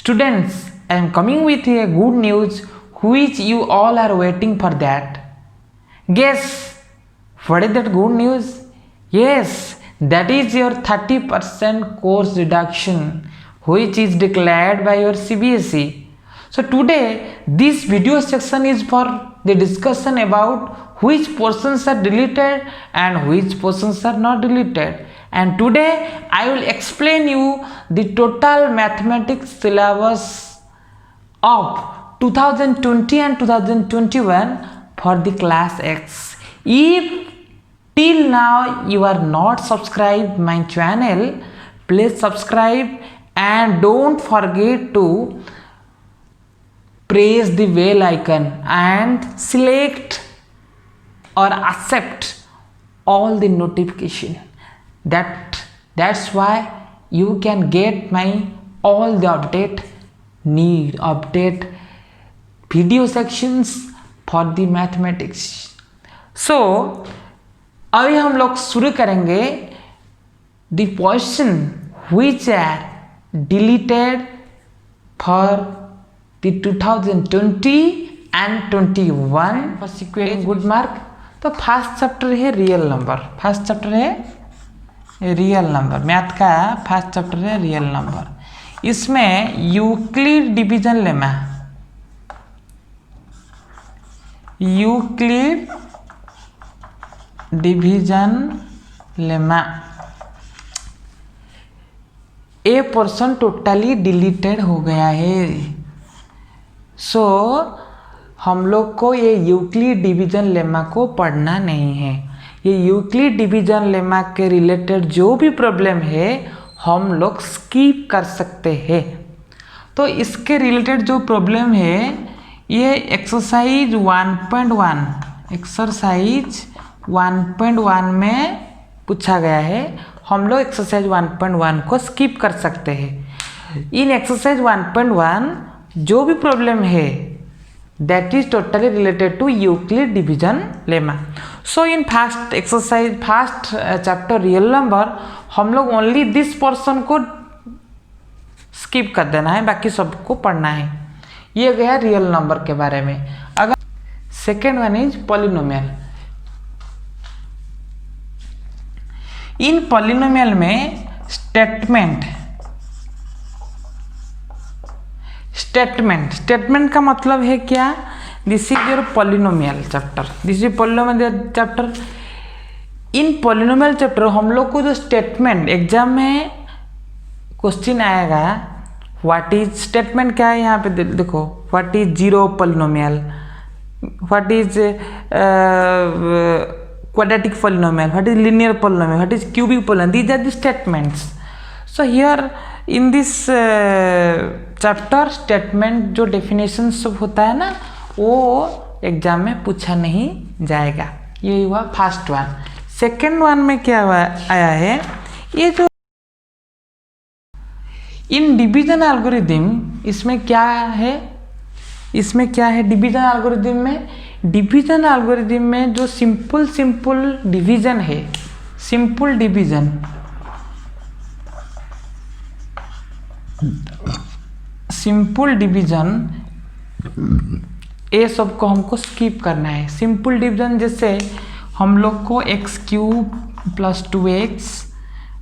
Students, I am coming with a good news which you all are waiting for that. Guess what is that good news? Yes, that is your 30% course reduction which is declared by your CBSE. So today this video section is for the discussion about which portions are deleted and which portions are not deleted. And today I will explain you the total mathematics syllabus of 2020 and 2021 for the class X. If till now you are not subscribed my channel, please subscribe and don't forget to press the bell icon and select or accept all the notification. That's why you can get my all the update video sections for the mathematics. So अभी हम लोग शुरू करेंगे the portion which are deleted for the 2020 and 21 for securing good mark. तो first chapter है real number, first chapter है real number, math का first chapter है रियल नंबर। इसमें Euclid division lemma, Euclid division lemma ए portion totally deleted हो गया है। सो हम लोग को ये यूक्लिड डिवीजन लेमा को पढ़ना नहीं है। ये यूक्लिड डिवीजन लेमा के रिलेटेड जो भी प्रॉब्लम है हम लोग स्किप कर सकते हैं। तो इसके रिलेटेड जो प्रॉब्लम है ये एक्सरसाइज 1.1 एक्सरसाइज 1.1 में पूछा गया है। हम लोग एक्सरसाइज 1.1 को स्किप कर सकते हैं। इन एक्सरसाइज 1.1 जो भी प्रॉब्लम है that is totally related to Euclid division lemma. So in first exercise, first chapter real number, हम लोग only this portion को skip कर देना है, बाकी सबको पढ़ना है। ये गया रियल नंबर के बारे में। अगर सेकेंड वन इज पॉलिनोमियल। इन पॉलिनोमियल में स्टेटमेंट का मतलब है क्या? This is your polynomial chapter, this is polynomial chapter. In polynomial chapter हम लोग को जो स्टेटमेंट एग्जाम में क्वेश्चन आएगा, व्हाट इज स्टेटमेंट क्या है यहाँ पे देखो, what is zero polynomial, what is quadratic polynomial, what is linear polynomial, what is cubic polynomial, these are the statements. So here in this chapter statement जो definition सब होता है ना वो एग्जाम में पूछा नहीं जाएगा। ये हुआ फर्स्ट वन। सेकेंड वन में क्या आया है, ये जो इन डिवीजन एल्गोरिथम, इसमें क्या है, इसमें क्या है डिवीजन एल्गोरिथम में? डिवीजन एल्गोरिथम में जो सिंपल डिवीजन है, सिंपल डिवीजन, ये सब को हमको स्किप करना है। सिंपल डिवीजन जैसे हम लोग को x cube plus 2x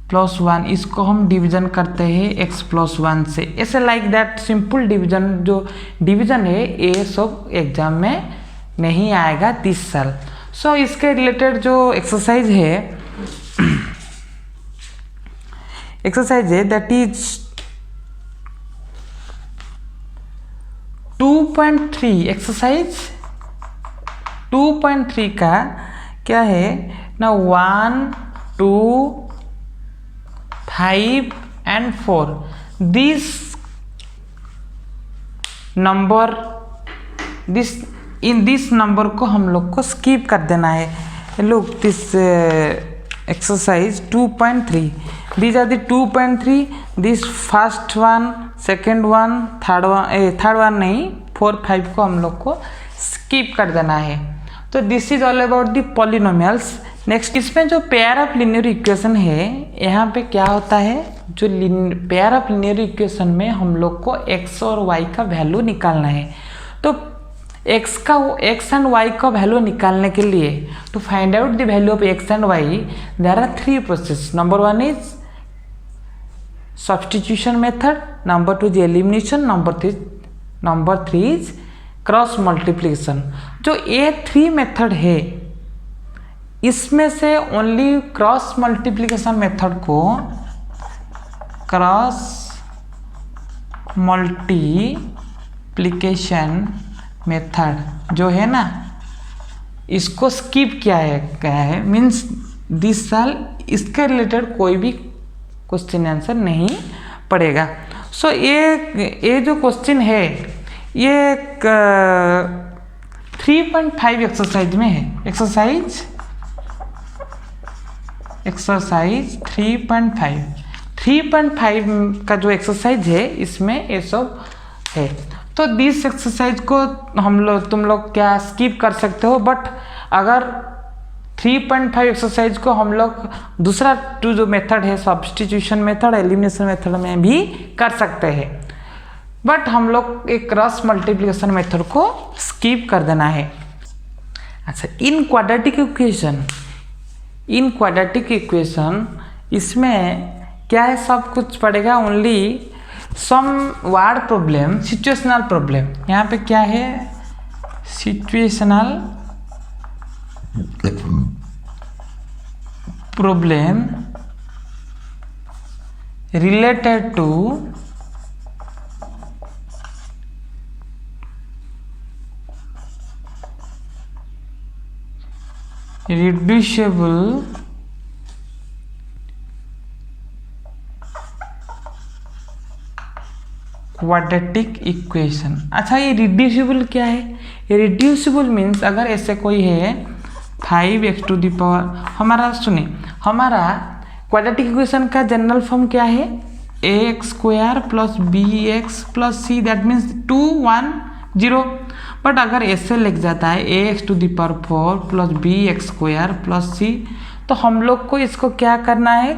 plus 1 इसको हम डिवीजन करते हैं x प्लस 1 से, ऐसे लाइक दैट सिंपल डिवीजन जो डिवीजन है ये सब एग्जाम में नहीं आएगा 30 साल। सो इसके रिलेटेड जो एक्सरसाइज है दैट इज 2.3 एक्सरसाइज 2.3 का क्या है ना, 1, 2, 5 and 4 this number, in this number को हम लोग को स्किप कर देना है। Look this exercise 2.3, these are the 2.3, this first one, second one, third one नहीं, 4, 5 को हम लोग को स्किप कर देना है। तो this is all about the polynomials. Next इसमें जो पेयर ऑफ लीनियर इक्वेशन है, यहाँ पे क्या होता है, जो पेयर ऑफ लीनियर इक्वेशन में हम लोग को x और y का वैल्यू निकालना है। तो x एंड y का वैल्यू निकालने के लिए to find out the value of x and y there are 3 process. Number 1 is substitution method, number 2 is elimination, number 3 is cross multiplication. जो ये 3 मेथड है इसमें से ओनली क्रॉस मल्टीप्लिकेशन मेथड को क्रॉस मल्टीप्लिकेशन मेथड जो है ना इसको स्किप किया है मीन्स दिस साल इसके रिलेटेड कोई भी क्वेश्चन आंसर नहीं पड़ेगा। सो ये जो क्वेश्चन है ये 3.5 एक्सरसाइज में है। एक्सरसाइज 3.5 का जो एक्सरसाइज है इसमें ये सब है। तो दिस एक्सरसाइज को तुम लोग क्या स्किप कर सकते हो, बट अगर 3.5 एक्सरसाइज को हम लोग दूसरा जो मेथड है सब्स्टिट्यूशन मेथड, एलिमिनेशन मेथड में भी कर सकते हैं, बट हम लोग एक क्रॉस मल्टीप्लिकेशन मेथड को स्किप कर देना है। अच्छा, इन क्वाड्रेटिक इक्वेशन इसमें क्या है, सब कुछ पड़ेगा only some word problem, situational problem. यहाँ पे क्या है, situational problem related to reducible quadratic equation. अच्छा, ये रिड्यूसिबल क्या है? रिड्यूसिबल मीन्स अगर ऐसे कोई है 5x⁴, हमारा क्वाड्रेटिक इक्वेशन का जनरल फॉर्म क्या है, ax² + bx + c, that means 2 1 0। But अगर ऐसे लिख जाता है ax⁴ + bx² + c, तो हम लोग को इसको क्या करना है,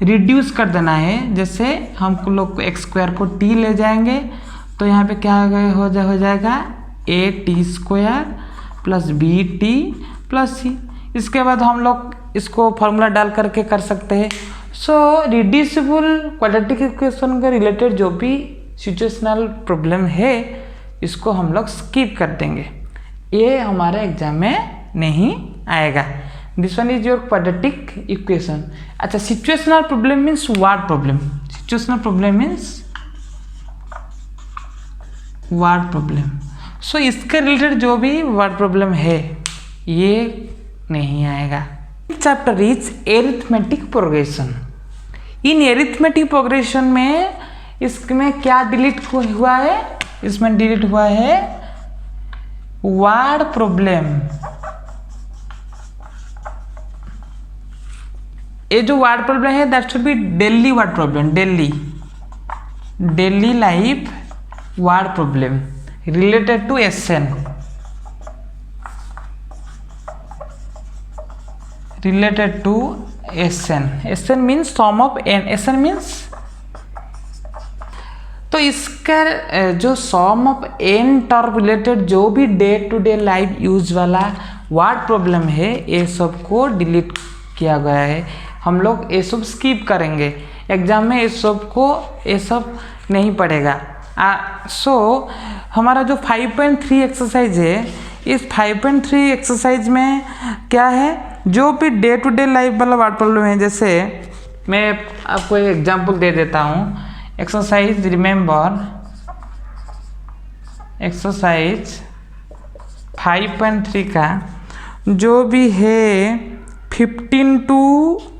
रिड्यूस कर देना है। जैसे हम लोग को x² को t ले जाएंगे तो यहाँ पे क्या हो जाएगा at² + bt + c। इसके बाद हम लोग इसको फॉर्मूला डाल करके कर सकते हैं। सो रिड्यूसिबल क्वाड्रेटिक इक्वेशन के रिलेटेड जो भी सिचुएशनल प्रॉब्लम है इसको हम लोग स्किप कर देंगे, ये हमारे एग्जाम में नहीं आएगा। This one is your quadratic equation. अच्छा, situational problem means word problem. Situational problem means word problem. So इसके रिलेटेड जो भी वर्ड प्रॉब्लम है ये नहीं आएगा। Chapter is arithmetic progression. In arithmetic progression में इसमें क्या डिलीट हुआ है, इसमें डिलीट हुआ है वर्ड प्रॉब्लम। ये जो वर्ड प्रॉब्लम है that should be daily word problem, daily life word problem related to SN, related to SN। SN means sum of n, SN means, तो इसका जो some of n term related जो भी day to day life use वाला word problem है ये सब को डिलीट किया गया है। हम लोग ये सब स्किप करेंगे, एग्जाम में ये सब नहीं पड़ेगा। सो हमारा जो 5.3 एक्सरसाइज है, इस 5.3 एक्सरसाइज में क्या है, जो भी डे टू डे लाइफ वाला वर्ड प्रॉब्लम है, जैसे मैं आपको एक एग्जांपल दे देता हूँ। एक्सरसाइज, रिमेंबर एक्सरसाइज 5.3 का जो भी है 15 to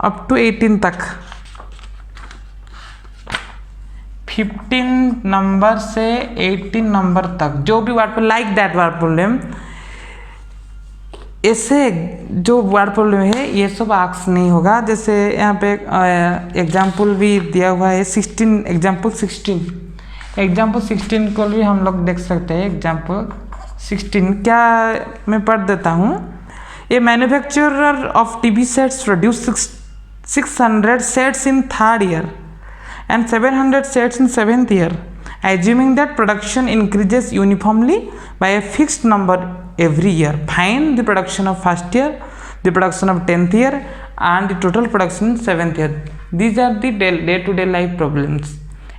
up to 18 तक, 15 नंबर से 18 नंबर तक जो भी word like that word problem, ऐसे जो वर्ड प्रॉब्लम है ये सब आंसर नहीं होगा। जैसे यहाँ पे एग्जाम्पल भी दिया हुआ है 16, एग्जाम्पल 16 को भी हम लोग देख सकते हैं। एग्जाम्पल 16 क्या मैं पढ़ देता हूँ। A manufacturer of TV sets produce 600 sets in 3rd year and 700 sets in 7th year, assuming that production increases uniformly by a fixed number every year. Find the production of first year, the production of 10th year, and the total production in 7th year. These are the day-to-day life problems,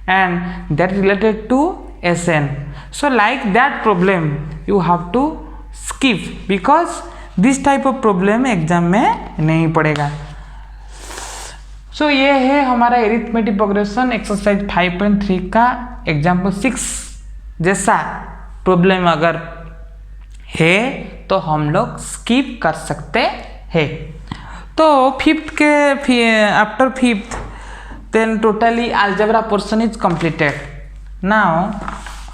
and that related to SN. So like that problem you have to skip, because this type of problem exam में नहीं पड़ेगा. सो ये है हमारा arithmetic progression exercise 5.3 का example 6 जैसा problem अगर है तो हम लोग स्किप कर सकते हैं. तो फिफ्थ के after fifth then totally algebra portion is completed. Now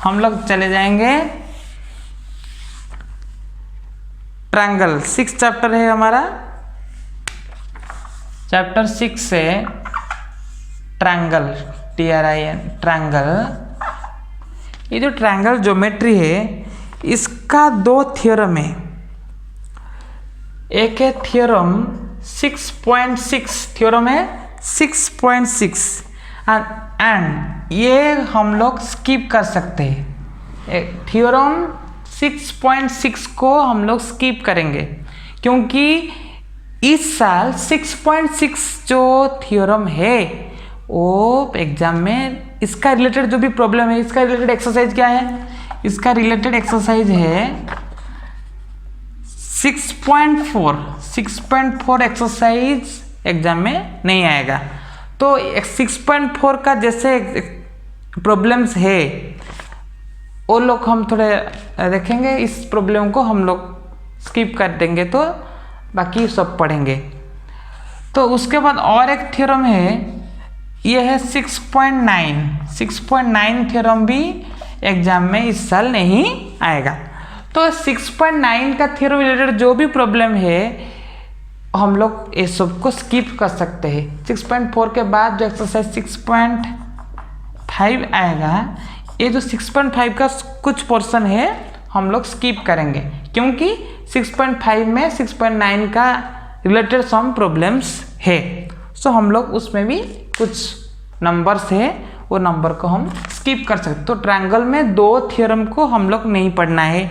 हम लोग चले जाएंगे ट्रायंगल. 6 चैप्टर है हमारा. चैप्टर 6 से ट्रायंगल, TRIN ट्रायंगल. ये जो ट्रायंगल ज्योमेट्री है इसका 2 थ्योरम है. एक है थ्योरम 6.6, थ्योरम है 6.6 एंड ये हम लोग स्किप कर सकते हैं. थ्योरम 6.6 को हम लोग स्किप करेंगे क्योंकि इस साल 6.6 जो थ्योरम है वो एग्जाम में इसका रिलेटेड जो भी प्रॉब्लम है, इसका रिलेटेड एक्सरसाइज क्या है, इसका रिलेटेड एक्सरसाइज है 6.4 एक्सरसाइज एग्जाम में नहीं आएगा. तो 6.4 का जैसे प्रॉब्लम्स है वो लोग हम थोड़े देखेंगे. इस प्रॉब्लम को हम लोग स्किप कर देंगे तो बाकी सब पढ़ेंगे. तो उसके बाद और एक थ्योरम है, ये है 6.9 थ्योरम भी एग्जाम में इस साल नहीं आएगा. तो 6.9 का थ्योरम रिलेटेड जो भी प्रॉब्लम है हम लोग ये सब को स्किप कर सकते हैं. 6.4 के बाद जो एक्सरसाइज 6.5 आएगा, ये जो 6.5 का कुछ पोर्शन है हम लोग स्किप करेंगे क्योंकि 6.5 में 6.9 का रिलेटेड सम प्रॉब्लम्स है. सो हम लोग उसमें भी कुछ नंबर्स है वो नंबर को हम स्किप कर सकते. तो ट्रायंगल में 2 थ्योरम को हम लोग नहीं पढ़ना है.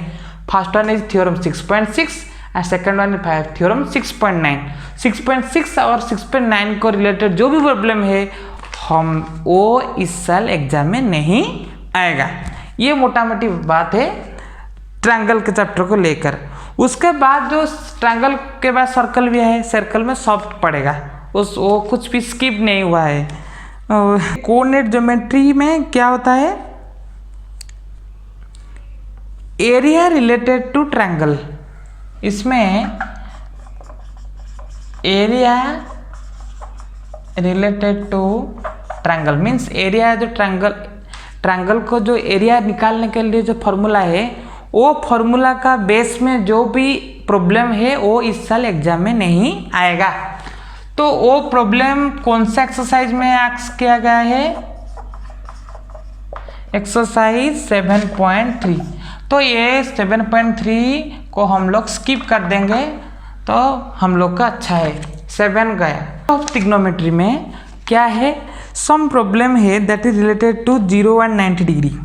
First one is theorem 6.6 and second one is theorem 6.9. 6.6 और 6.9 को रिलेटेड जो भी प्रॉब्लम है हम वो इस साल एग्जाम में नहीं आएगा. ये मोटा मोटी बात है ट्रायंगल के चैप्टर को लेकर. उसके बाद जो ट्रायंगल के बाद सर्कल भी है, सर्कल में सॉफ्ट पड़ेगा, वो कुछ भी स्किप नहीं हुआ है. कोऑर्डिनेट ज्योमेट्री में क्या होता है, एरिया रिलेटेड टू ट्रायंगल. इसमें area related to triangle means area जो ट्रायंगल को जो एरिया निकालने के लिए जो फॉर्मूला है वो फॉर्मूला का बेस में जो भी प्रॉब्लम है वो इस साल एग्जाम में नहीं आएगा. तो वो प्रॉब्लम कौन सा एक्सरसाइज में आस्क किया गया है, एक्सरसाइज 7.3. तो ये 7.3 को हम लोग स्किप कर देंगे तो हम लोग का अच्छा है. 7 गया. ट्रिग्नोमेट्री में क्या है, सम प्रॉब्लम है that is related to 0 and 90 degree.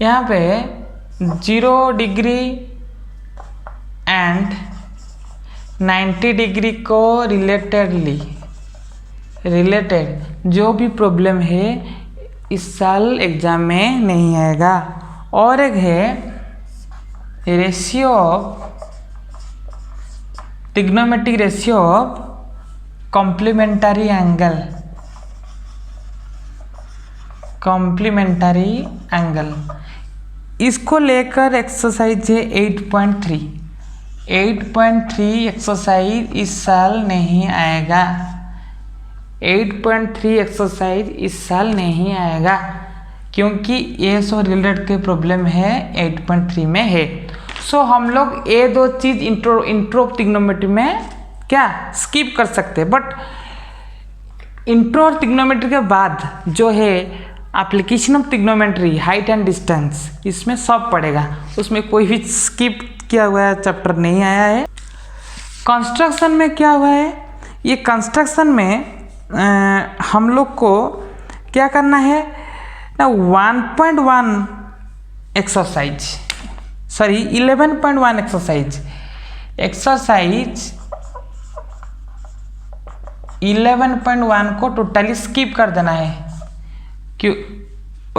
यहाँ पे 0 डिग्री एंड 90 डिग्री को रिलेटेड जो भी प्रॉब्लम है इस साल एग्जाम में नहीं आएगा. और एक है ratio of trigonometric ratio of complementary angle. इसको लेकर एक्सरसाइज है 8.3. 8.3 एक्सरसाइज इस साल नहीं आएगा. 8.3 एक्सरसाइज इस साल नहीं आएगा क्योंकि ये सो रिलेटेड के प्रॉब्लम है 8.3 में है. सो हम लोग ये 2 चीज इंट्रो ट्रिग्नोमेट्री में क्या स्किप कर सकते हैं. बट इंट्रो ट्रिग्नोमेट्री के बाद जो है application of trigonometry, height and distance, इसमें सब पड़ेगा. उसमें कोई भी स्किप किया हुआ चैप्टर नहीं आया है. कंस्ट्रक्शन में क्या हुआ है, ये कंस्ट्रक्शन में हम लोग को क्या करना है ना, 1.1 एक्सरसाइज, सॉरी 11.1 एक्सरसाइज 11.1 को टोटली स्किप कर देना है। क्यों?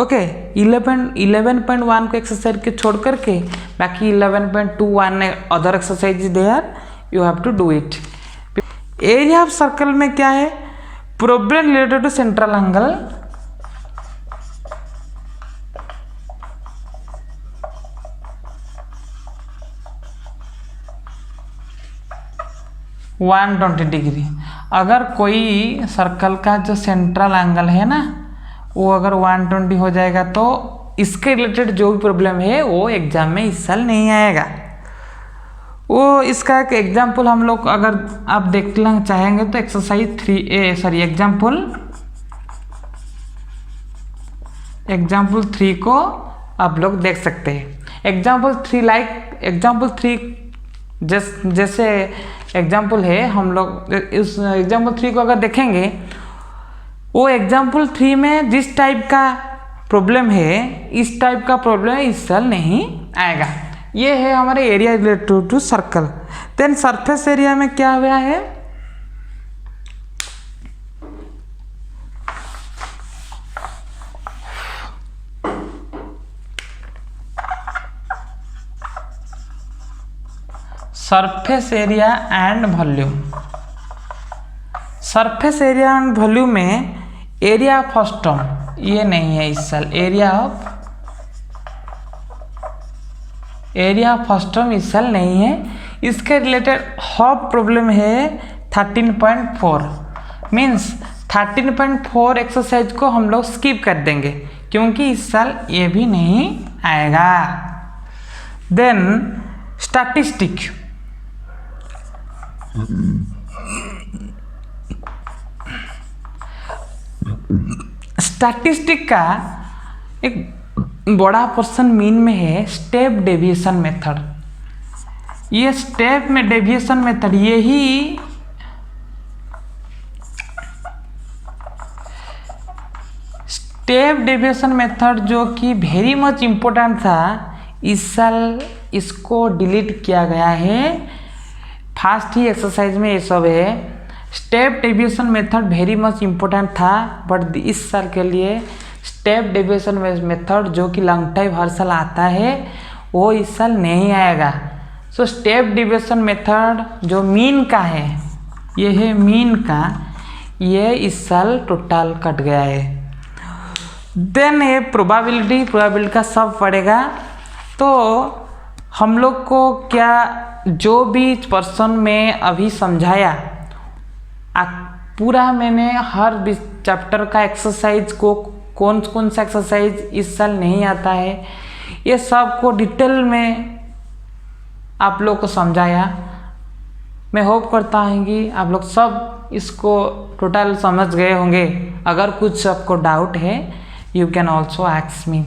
ओके 11.1 को एक्सरसाइज के छोड़ करके बाकी 11.21 other exercise there, you have to do it. Area of circle में क्या है, problem related to central angle, one 120 degree. अगर कोई सर्कल का जो सेंट्रल एंगल है ना वो अगर 120 हो जाएगा तो इसके रिलेटेड जो भी प्रॉब्लम है वो एग्जाम में इस साल नहीं आएगा। वो इसका एक एग्जाम्पल हम लोग अगर आप देखना चाहेंगे तो एक्सरसाइज 3A सॉरी एग्जाम्पल 3 को आप लोग देख सकते हैं। एग्जाम्पल 3 जैसे एग्जाम्पल है, हम लोग इस एग्जाम्पल 3 को अगर देखेंगे वो एग्जाम्पल 3 में जिस टाइप का प्रॉब्लम है इस टाइप का प्रॉब्लम इस साल नहीं आएगा। ये है हमारे area related to circle. Then surface area में क्या हुआ है, surface area and volume. Surface area and volume में एरिया ऑफ फर्स्ट टर्म ये नहीं है इस साल, एरिया ऑफ फर्स्ट टर्म इस साल नहीं है। इसके रिलेटेड हॉप प्रॉब्लम है 13.4, मीन्स 13.4 एक्सरसाइज को हम लोग स्किप कर देंगे क्योंकि इस साल ये भी नहीं आएगा। देन स्टैटिस्टिक, स्टैटिस्टिक का एक बड़ा पोर्शन मीन में है स्टेप डेविएशन मेथड। ये स्टेप में डेविएशन मेथड यही स्टेप डेविएशन मेथड जो कि वेरी मच इम्पोर्टेंट था, इस साल इसको डिलीट किया गया है। फास्ट ही एक्सरसाइज में ये सब है। Step deviation method very much important था बट इस साल के लिए स्टेप डेविएशन मेथड जो कि लॉन्ग टाइम हर साल आता है वो इस साल नहीं आएगा। सो स्टेप डेविएशन मेथड जो मीन का है, ये है मीन का, ये इस साल टोटल कट गया है। देन ये प्रोबेबिलिटी का सब पड़ेगा। तो हम लोग को क्या जो भी पर्सन में अभी समझाया पूरा मैंने हर चैप्टर का एक्सरसाइज को कौन सा एक्सरसाइज इस साल नहीं आता है ये सब को डिटेल में आप लोग को समझाया। मैं होप करता हूँ कि आप लोग सब इसको टोटल समझ गए होंगे। अगर कुछ आपको डाउट है you can also ask me.